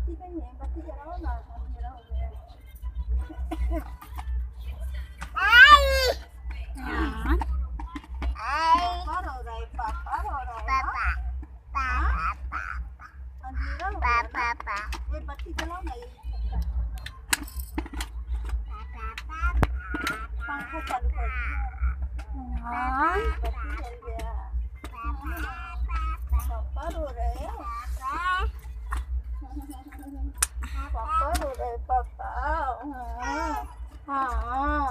बत्ती नहीं है, बत्ती जलाओ ना, अंधेरा हो गया। पापा रो रहा है, पापा रो रहा है। अंधेरा हो गया ना? ये बत्ती जलाओ ना, ये पंखा चालू कर दिया। बत्ती जल गया। पापा रो रहे हैं, पापा रो रहे, पापा। हाँ हाँ।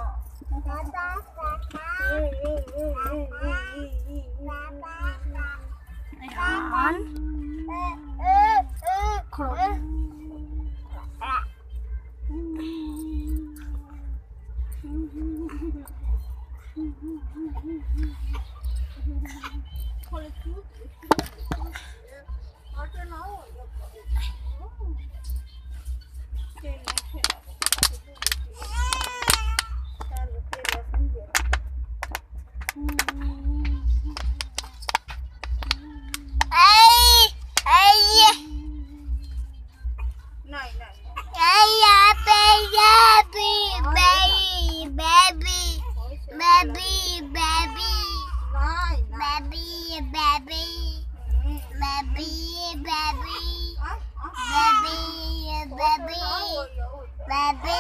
Baby.